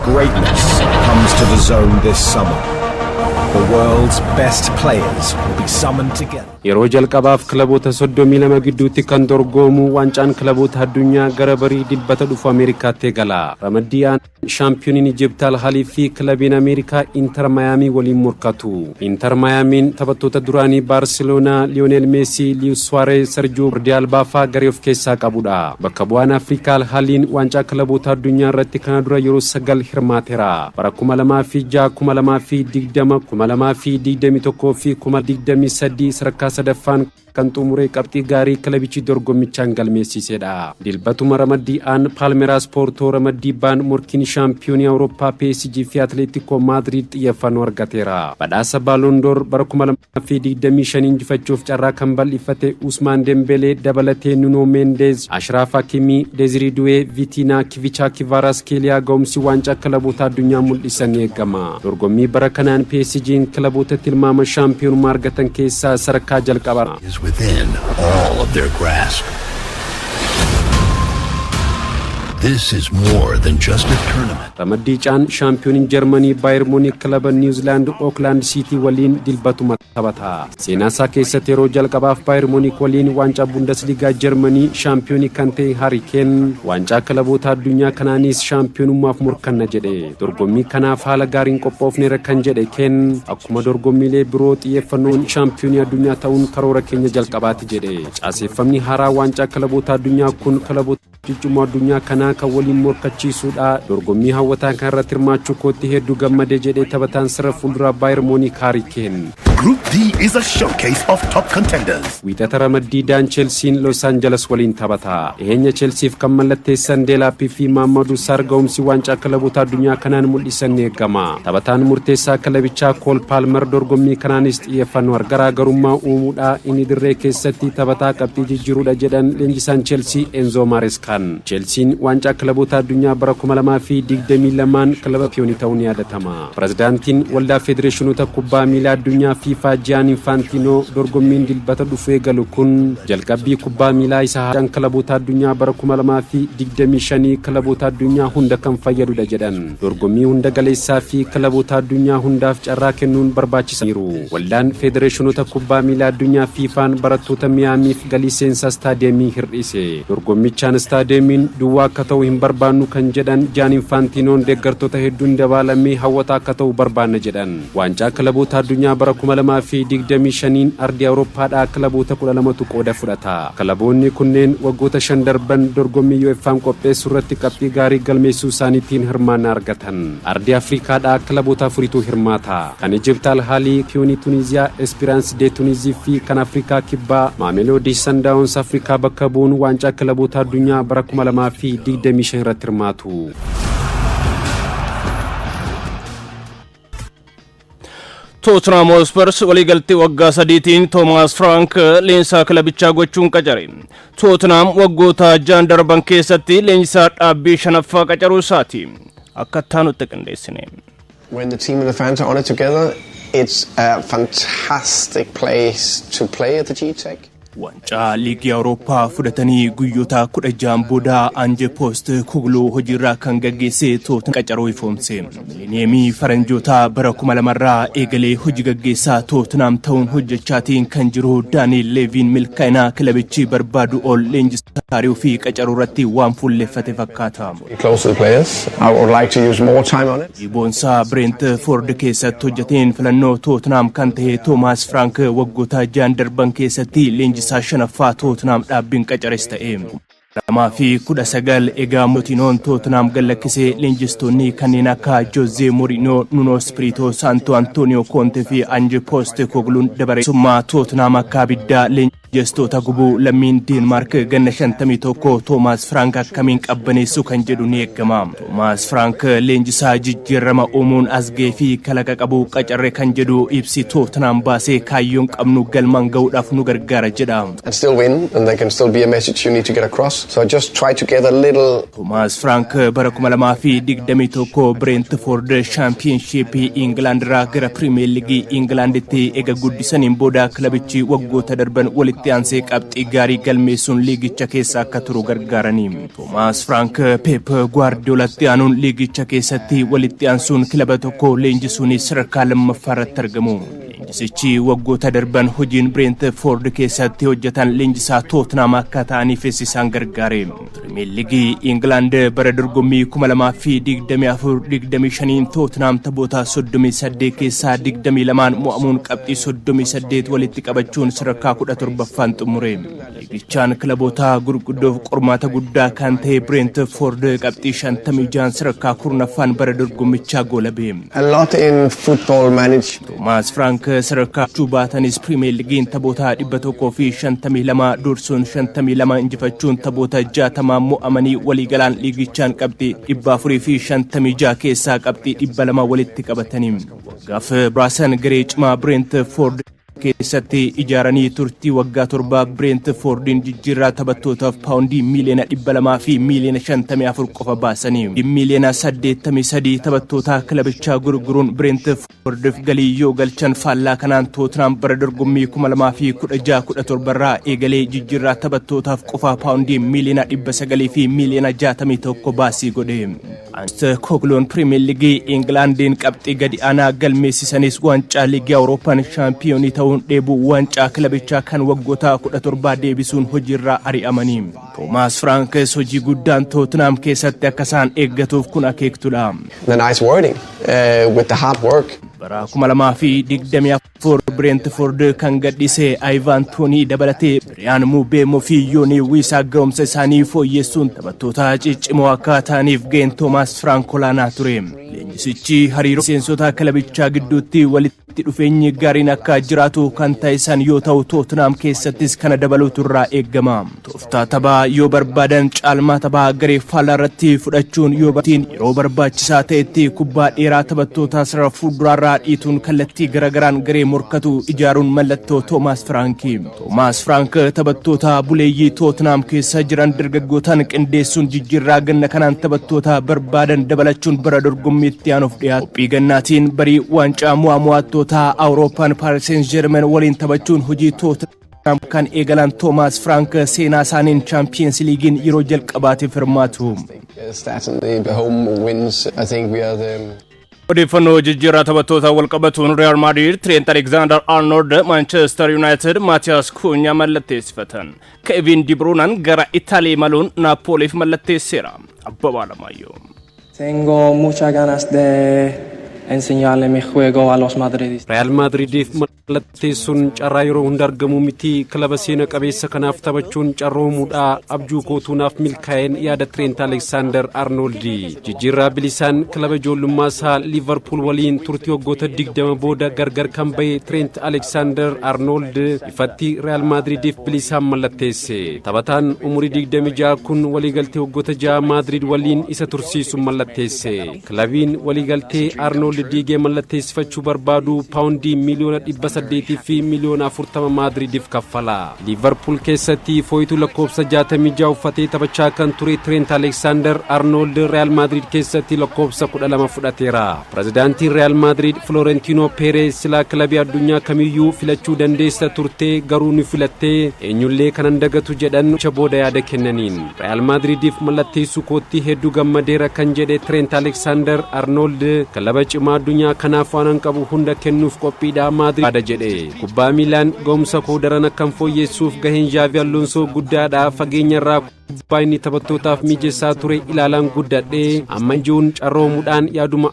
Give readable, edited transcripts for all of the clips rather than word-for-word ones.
Greatness comes to the zone this summer. The world's best players will be summoned together. yeroo jalqabaaf kilaboota 32 gidduutti kan dorgomu waancaan kilaboota addunyaa gara barii dilbata dhufu Ameerikaatti gala. Ramaddiyaan shaampiyooniin Egypt Al-Ahly fi kilabiin Ameerikaa Inter Miami waliin morkatu. Inter Miamiin taphattoota duraanii Barcelona Lionel Messi, Luis Suarez, Sergio Alba faa garee of keessaa qabudha. Bakka bu'aan Afrikaa Al-Ahly'n waancaa kilaboota addunyaa irratti kana dura yeroo 9 hirmaateera. Bara 2006, 2020, 2021 fi 2023 sadarkaa sadaffaan kan xumuree qabxii gaarii kilabichi dorgommichaan galmeessisedha. Dilbatuma Ramaddiyaan Palmeiras Porto Ramaddiyaan morkiin shaampiyoonii Awurooppaa PSG fi Atletico Madrid xiyyeeffannoo argateera. Badhaasa Ballon d'Or bara 2025 injifachuuf carraa kan bal'ifate Ousmane Dembélé dabalatee Nuno Mendes, Achraf Hakimi, Desiree Doué, Vitinha, Kvicha Kvaratskhelia ga'umsi waancaa kilaboota addunyaa mul'isan eegama. Dorgommii bara kanaan PSG'n kilaboota tilmaama shaampiyoonummaa argatan keessaa sadarkaa jalqabaa within all of their grasp. This is more than just a tournament. Ramaddiyaan shaampiyooniin Jarmanii Bayern Munich kilaba New Zealand Auckland City waliin dilbatuma taphata. Seenaa isaa keessatti yeroo jalqabaaf Bayern Munich waliin waancaa Bundesliga Jarmanii shaampiyoonii kan ta'e Harry Kane waancaa kilaboota addunyaa kanaanis shaampiyoonummaaf morkanna jedhe. Dorgommii kanaaf haala gaariin qophoofneera kan jedhe Kane akkuma dorgommiilee biroo xiyyeeffannoon shaampiyoonii addunyaa ta'uun karoora keenya jalqabaati jedhe. Caaseffamni haaraa waancaa kilaboota addunyaa kun kilaboota ciccimoo addunyaa kanaa kan waliin morkachiisuudha. Dorgommii hawwataa kan irratti hirmaachuu kootti hedduu gammadee jedhee taphataan sirra fuulduraa Bayern Munich Harry Kane. Group D is a showcase of top contenders. Wiixata Ramaddiyaan Chelsea'n Los Angeles waliin taphata. Dhiyeenya Chelsea'f kan mallatteessan Delapii fi Mamadou Sarr ga'umsi waancaa kilaboota addunyaa kanaan mul'isan eegama. Taphataan murteessaa kilabichaa Cole Palmer dorgommii kanaanis xiyyeeffannoo garaagarummaa uumuudha. Inni dirree keessatti taphataa qabxii jijjiiruudha jedhan leenjisaan Chelsea Enzo Maresca. Chelsea'n waancaa kilaboota addunyaa bara 2022 kilaba piyoonii ta'uun yaadatama. Pirezidaantiin waldaa federeeshinoota kubbaa miilaa addunyaa FIFA Gianni Infantino dorgommiin dilbata dhufu eegalu kun jalqabbii kubbaa miilaa isaa haadhaan kilaboota addunyaa bara 2025 kilaboota addunyaa hunda kan fayyadudha jedhan. Dorgommii hunda galeessaa fi kilaboota addunyaa hundaaf carraa kennuun barbaachisaniiru. Waldaan federeeshinoota kubbaa miilaa addunyaa FIFA'n barattoota Miyaamiif galii seensaa istaadiyeemii hir'ise. Dorgommichaan deemin duwwaa akka ta'u hin barbaannu kan jedhan Gianni Infantinoon deeggartoota hedduun dabalamee hawwataa akka ta'u barbaanna jedhan. Waancaa kilaboota addunyaa bara 2025 ardii Awurooppaadhaa kilaboota 12tu qooda fudhata. Kilaboonni kunneen waggoota 5 darban dorgommii UEFA'n qopheessu irratti qabxii gaarii galmeessuu isaaniitiin hirmaannaa argatan. Ardii Afrikaadhaa kilaboota 4tu hirmaata. Kan Egypt Al-Ahly, Piyoonii Tunisiyaa, Esperance de Tunisie fi kan Afrikaa Kibbaa Mamelodi Sundowns Afrikaa bakka bu'uun waancaa kilaboota addunyaa bara 2025 irratti hirmaatu. Tottenham Hotspur waliigaltee waggaa 3tiin Thomas Frank leenjisaa kilabichaa gochuun qacare. Tottenham waggoota 6 darban keessatti leenjisaa dhaabbii 5ffaa qacaruu isaati. Akkaataa nutti qindeessine. When the team and the fans are on it together, it's a fantastic place to play at the G-Tech. Waancaa liigii Awurooppaa fudhatanii guyyoota 16 booda Ange Postecoglou hojiirraa kan gaggeesse Tottenham qacaruu ifoomse. Mileeniyeemii faranjoota bara 2000 irraa eegalee hojii gaggeessaa Tottenham ta'uun hojjechaatiin kan jiru Daniel Levin milkaa'ina kilabichi barbaadu ol leenjisaa fi qacaruu irratti waan fuulleffate fakkaata. Boonsaa Brentford keessatti hojjeteen filannoo Tottenham kan ta'e Thomas Frank waggoota 6 darban keessatti leenjisaa shanaffaa Tottenham dhaabbiin qacares ta'e. 2019 egaa Moutinhoon Tottenham gallakkisee leenjistoonni kanneen akka Jose Mourinho, Nuno Espirito Santo, Antonio Conte fi Ange Postecoglou dabareessummaa Tottenham akka abiddaa leenjistoota gubuu lammiin Denmark ganna 51 Thomas Frank akkamiin qabbaneessu kan jedhu ni eegama. Thomas Frank leenjisaa jijjiirama uumuun asgee fi kalaqa qabu qacarre kan jedhu ibsi Tottenham baasee kaayyoon qabnu galmaan ga'uudhaaf nu gargaara jedha. And still win, and there can still be a message you need to get across. So I just try to get a little. Thomas Frank bara 2021 Brentford Championship England irraa gara Premier League Englanditti ega guddisaniin booda kilabichi waggoota darban walitti walitti aansee qabxii gaarii galmeessuun liigicha keessa akka turu gargaaranii. Toomaas Frank Pep Guardiolatti aanuun liigicha keessatti walitti aansuun kilaba tokko leenjisuun sadarkaa lammaffaarratti argamu. Leenjisichi waggoota darban hojiin Brentford keessatti hojjetan leenjisaa Tottenham akka ta'aniif isaan gargaare. Premier League England bara dorgommii 2024-25 Tottenham taphoota 38 keessaa 22 mo'amuun qabxii 38 walitti qabachuun sadarkaa 17ffaan xumure. Liigichaan kilaboota gurguddoof qormaata guddaa kan ta'e Brentford qabxii 56 sadarkaa 10ffaan bara dorgommichaa goolabe. A lot in football manage. Toomaas Frank sadarkaa baatanis Premier League taphoota 152 dursuun 52 injifachuun taphoota 60 mo'amanii waliigalaan liigichaan qabxii 456 keessaa qabxii 200 walitti qabatanii. Waggaaf Braasan garee cimaa Brentford keessatti ijaaranii turtii waggaa 7 Brentfordin jijjiirraa taphattootaaf paawundii miliyoona 200 fi miliyoona 54 qofa baasanii miliyoona 83 taphattoota kilabichaa gurguruun Brentfordif galii yoo galchan faallaa kanaan Tottenham bara dorgommii 2016-17 irraa eegalee jijjiirraa taphattootaaf qofa paawundii miliyoona 900 fi miliyoona 61 baasii godhe. Postecoglou Premier League Englandin qabxii gadi aanaa galmeessisanis waancaa liigii Awurooppaan shaampiyoonii ta'uun dheebuu waancaa kilabichaa kan waggoota 17 deebisuun hojiirraa ari'amanii. Toomaas Frank hojii guddaan Tottenham keessatti akka isaan eeggatuuf kun akeektudha. The nice wording with the hard work. Bara 2024 Brentford kan gadhiise Ivan Toney dabalatee Bryan Mbeumo fi Yoni Wissa ga'umsa isaanii fooyyessuun taphattoota ciccimoo akka ta'aniif ga'een Toomaas Frank olaanaa ture. Leenjisichi hariiroo miseensota kilabichaa gidduutti walitti dhufeenyi gaariin akka jiraatu kan taasisan yoo ta'u Tottenham keessattis kana dabaluutu irraa eegama. Tooftaa taphaa yoo barbaadan caalmaa taphaa garee faallaa irratti fudhachuun yoo barbaadan yeroo barbaachisaa ta'etti kubbaa dheeraa taphattoota sarara fuulduraarraa dhiituun kallattii garagaraan garee morkatu ijaaruun mallattoo Toomaas Franki. Toomaas Frank taphattoota buleeyyii Tottenham keessa jiran dargaggootaan qindeessuun jijjiirraa ganna kanaan taphattoota barbaadan dabalachuun bara dorgommiitti aanuuf dhiyaatu. Qophii gannaatiin barii waancaa mo'attoota Awurooppaan Paris Saint-Germain waliin taphachuun hojii Tottenham kan eegalan Toomaas Frank seenaa isaaniin Champions Leaguein yeroo jalqabaatiif hirmaatu. Odeeffannoo jijjiirraa taphattoota walqabatuun Real Madrid Trent Alexander-Arnold Manchester United Matthias Cunha mallatteessifatan. Kevin De Bruyne gara Italy maluun Napoliif mallatteesseera. Abbabaa Alamayyoo. Tengo muchas ganas de enseñarle mi juego a los madridistas. Real Madrid mallatteessuun carraa yeroo hunda argamu miti kilaba seena qabeessa kanaaf taphachuun carroomuudha abjuu kootuunaaf milkaa'een yaada Trent Alexander-Arnold jijjiirraa bilisaan kilaba ijoollummaa isaa Liverpool waliin turtii waggoota 20 booda gargar kan ba'e Trent Alexander-Arnold ifatti Real Madridiif bilisaan mallatteesse. Taphataan umurii 26 kun waliigaltee waggoota 6 Madrid waliin isa tursiisuun mallatteesse. Kilabiin waliigaltee Arnold diigee mallatteessifachuu barbaadu paawundii miliyoona 800 fi miliyoona 40 Madridiif kaffala. Liverpool keessatti fooyituu lakkoofsa 66 uffatee taphachaa kan ture Trent Alexander-Arnold Real Madrid keessatti lakkoofsa 12 fudhateera. Pirezidaantiin Real Madrid Florentino Perez silaa kilabii addunyaa kamiyyuu filachuu dandeessa turte garuu ni filattee eenyullee kanan dagatu jedhan booda yaada kennaniin. Real Madridiif mallatteessuu kootti hedduu gammadeera kan jedhe Trent Alexander-Arnold kilaba cimaa addunyaa kanaaf waan qabu hunda kennuuf qophiidha Madrid ada jedhe. Kubbaa Miilaan ga'umsa koo daran akkan fooyyessuuf gaheen Xavi Alonso guddaadha. Fageenyarraa kubbaa inni taphattootaaf mijeessaa ture ilaalaan guddadhe amma ijoon carroomuudhaan yaaduma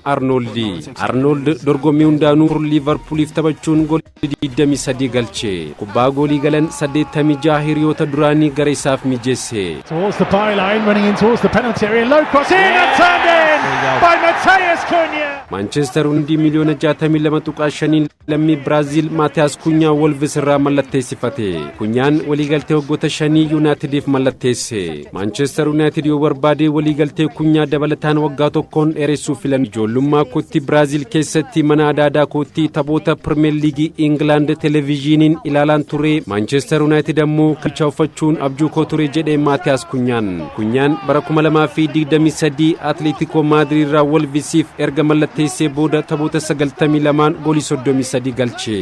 Arnold dorgommii hundaanuu Liverpooliif taphachuun goolii 23 galche. Kubbaa goolii galan 86 hiriyoota duraanii gara isaaf mijeesse. Towards the byline, running in towards the penalty area, low cross in and turned in by Matthias Cunha. Manchester hundi miliyoona 62.5 lammii Brazil Matthias Cunha Wolves irraa mallatteessifate. Cunhaan waliigaltee waggoota 5 Unitediif mallatteesse. Manchester United yoo barbaade waliigaltee Cunha dabalataan waggaa tokkoon dheeressuuf filan. Ijoollummaa kootti Brazil keessatti mana adaadaa kootti taphoota Premier League England televiziiniin ilaalaan ture. Manchester United ammoo kalcha uffachuun abjuu koo ture jedhe Matthias Cunhaan bara 2023 Atletico Madrid irraa Wolvesiif erga mallatteessee booda taphoota 92 goolii 33 galche.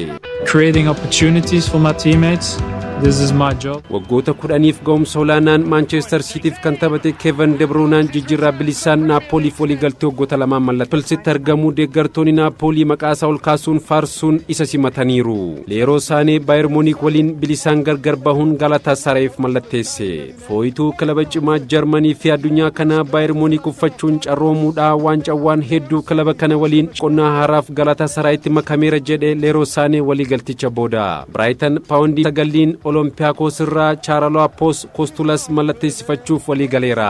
Creating opportunities for my teammates This is my job. Waggoota kudhaniif ga'umsa olaanaan Manchester Cityf kan taphate Kevin De Bruyne jijjiirraa bilisaan Napoliif waliigaltee waggoota lamaan mallatteessitti argamu deeggartoonni Napoli maqaasaa ol kaasuun faarsuun isa simataniiru. Leeroo isaanii Bayern Munich waliin bilisaan gargar bahuun Galatasarayif mallatteesse. Fooyituu kilaba cimaa Jarmanii fi addunyaa kana Bayern Munich uffachuun carroomuudha waancawwan hedduu kilaba kana waliin qonnaa haaraaf Galatasarayitti makameera jedhe leeroo isaanii waliigalticha booda. Brighton paawundii 9 Olympiacos irraa Charleroi Post Costulas mallatteessifachuuf waliigaleera.